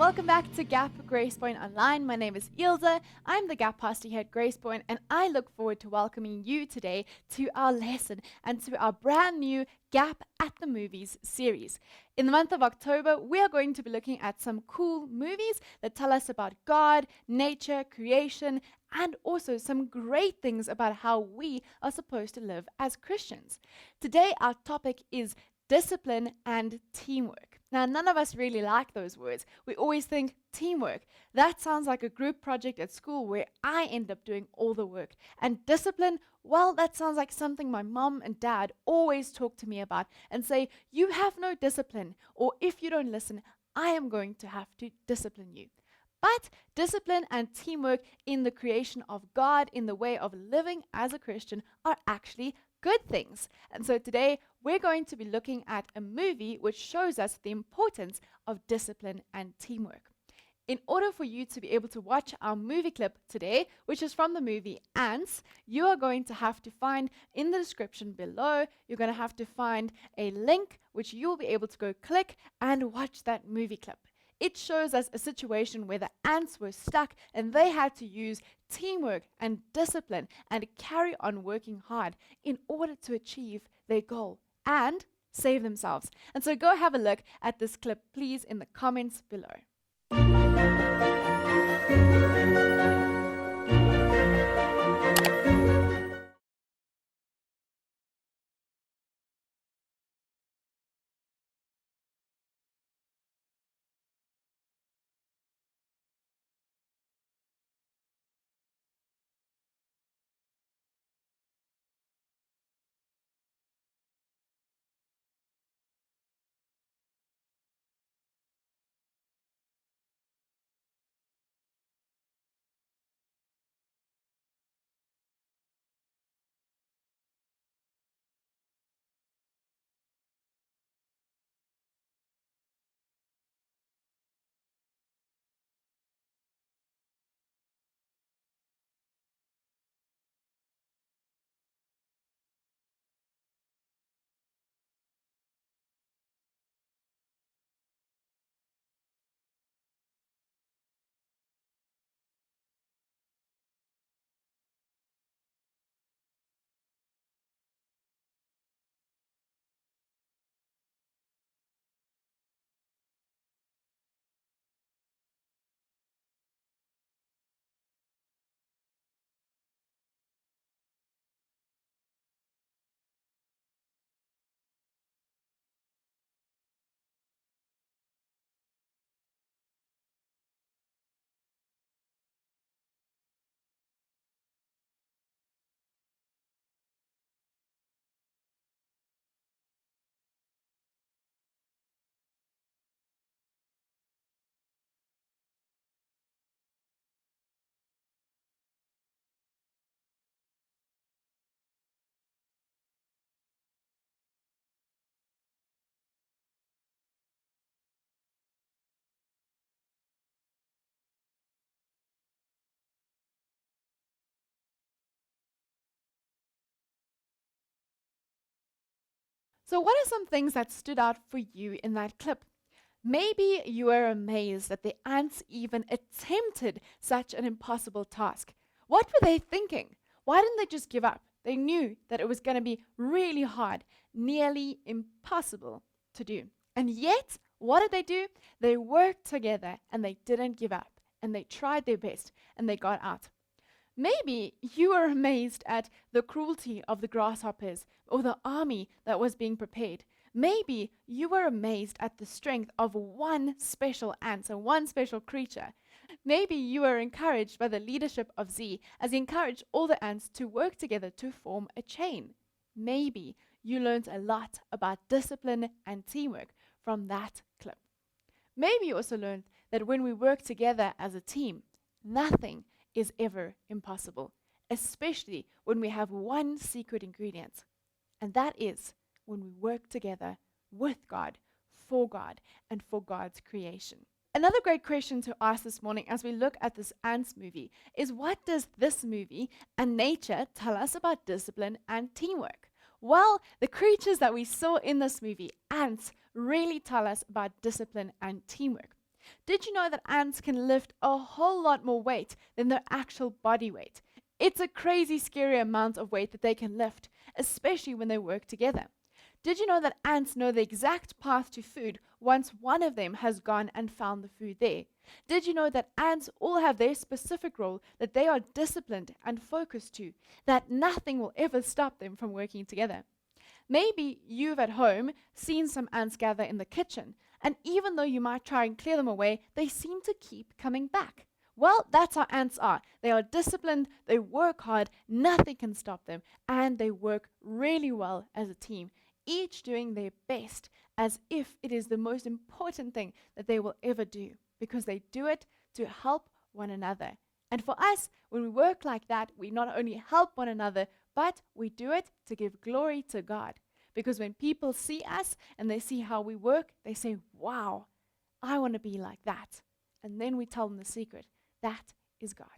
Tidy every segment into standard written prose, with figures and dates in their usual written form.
Welcome back to Gap Gracepoint Online. My name is Ilza. I'm the Gap pastor here at Gracepoint, and I look forward to welcoming you today to our lesson and to our brand new Gap at the Movies series. In the month of October, we are going to be looking at some cool movies that tell us about God, nature, creation, and also some great things about how we are supposed to live as Christians. Today, our topic is discipline and teamwork. Now, none of us really like those words. We always think teamwork. That sounds like a group project at school where I end up doing all the work. And discipline, well, that sounds like something my mom and dad always talk to me about and say, you have no discipline, or if you don't listen, I am going to have to discipline you. But discipline and teamwork in the creation of God, in the way of living as a Christian, are actually good things. And so today we're going to be looking at a movie which shows us the importance of discipline and teamwork. In order for you to be able to watch our movie clip today, which is from the movie Ants, you are going to have to find in the description below, you're going to have to find a link which you'll be able to go click and watch that movie clip. It shows us a situation where the ants were stuck and they had to use teamwork and discipline and carry on working hard in order to achieve their goal and save themselves. And so go have a look at this clip, please, in the comments below. So what are some things that stood out for you in that clip? Maybe you were amazed that the ants even attempted such an impossible task. What were they thinking? Why didn't they just give up? They knew that it was going to be really hard, nearly impossible to do. And yet, what did they do? They worked together and they didn't give up. And they tried their best and they got out. Maybe you were amazed at the cruelty of the grasshoppers or the army that was being prepared. Maybe you were amazed at the strength of one special ant, so one special creature. Maybe you were encouraged by the leadership of Z as he encouraged all the ants to work together to form a chain. Maybe you learned a lot about discipline and teamwork from that clip. Maybe you also learned that when we work together as a team, nothing is ever impossible, especially when we have one secret ingredient, and that is when we work together with God, and for God's creation. Another great question to ask this morning as we look at this ants movie is, what does this movie and nature tell us about discipline and teamwork? Well, the creatures that we saw in this movie, ants, really tell us about discipline and teamwork. Did you know that ants can lift a whole lot more weight than their actual body weight? It's a crazy, scary amount of weight that they can lift, especially when they work together. Did you know that ants know the exact path to food once one of them has gone and found the food there? Did you know that ants all have their specific role that they are disciplined and focused to, that nothing will ever stop them from working together? Maybe you've at home seen some ants gather in the kitchen, and even though you might try and clear them away, they seem to keep coming back. Well, that's how ants are. They are disciplined, they work hard, nothing can stop them, and they work really well as a team, each doing their best as if it is the most important thing that they will ever do, because they do it to help one another. And for us, when we work like that, we not only help one another, but we do it to give glory to God. Because when people see us and they see how we work, they say, wow, I want to be like that. And then we tell them the secret. That is God.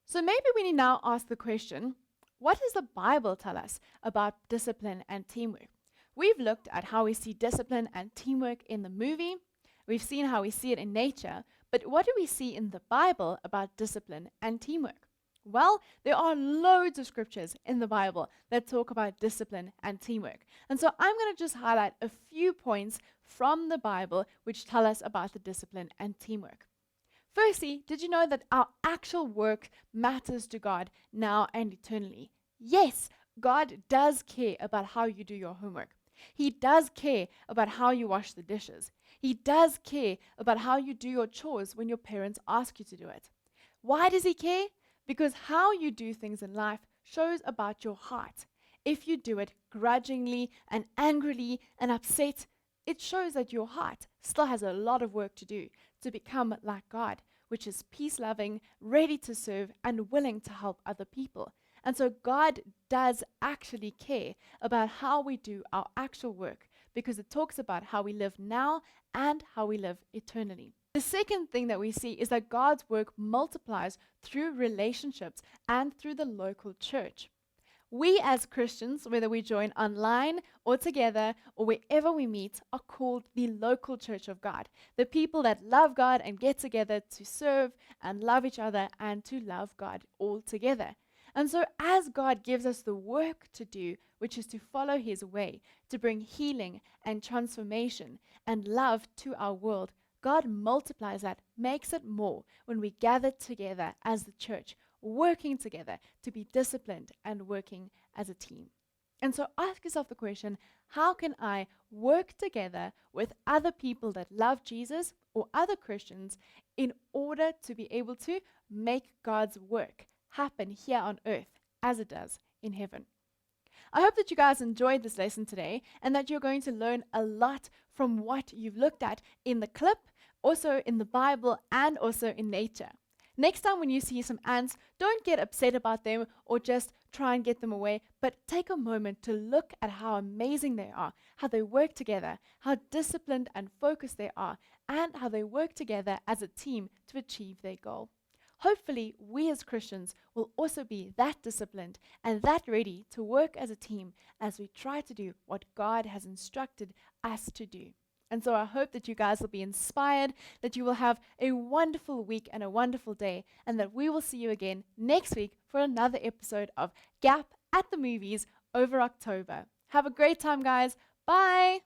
So maybe we need now ask the question, what does the Bible tell us about discipline and teamwork? We've looked at how we see discipline and teamwork in the movie. We've seen how we see it in nature. But what do we see in the Bible about discipline and teamwork? Well, there are loads of scriptures in the Bible that talk about discipline and teamwork. And so I'm going to just highlight a few points from the Bible which tell us about the discipline and teamwork. Firstly, did you know that our actual work matters to God now and eternally? Yes, God does care about how you do your homework. He does care about how you wash the dishes. He does care about how you do your chores when your parents ask you to do it. Why does he care? Because how you do things in life shows about your heart. If you do it grudgingly and angrily and upset, it shows that your heart still has a lot of work to do to become like God, which is peace-loving, ready to serve, and willing to help other people. And so God does actually care about how we do our actual work, because it talks about how we live now and how we live eternally. The second thing that we see is that God's work multiplies through relationships and through the local church. We as Christians, whether we join online or together or wherever we meet, are called the local church of God. The people that love God and get together to serve and love each other and to love God all together. And so as God gives us the work to do, which is to follow his way, to bring healing and transformation and love to our world, God multiplies that, makes it more when we gather together as the church, working together to be disciplined and working as a team. And so ask yourself the question, how can I work together with other people that love Jesus or other Christians in order to be able to make God's work happen here on earth as it does in heaven? I hope that you guys enjoyed this lesson today and that you're going to learn a lot from what you've looked at in the clip, also in the Bible, and also in nature. Next time when you see some ants, don't get upset about them or just try and get them away, but take a moment to look at how amazing they are, how they work together, how disciplined and focused they are, and how they work together as a team to achieve their goal. Hopefully, we as Christians will also be that disciplined and that ready to work as a team as we try to do what God has instructed us to do. And so I hope that you guys will be inspired, that you will have a wonderful week and a wonderful day, and that we will see you again next week for another episode of Gap at the Movies over October. Have a great time, guys. Bye.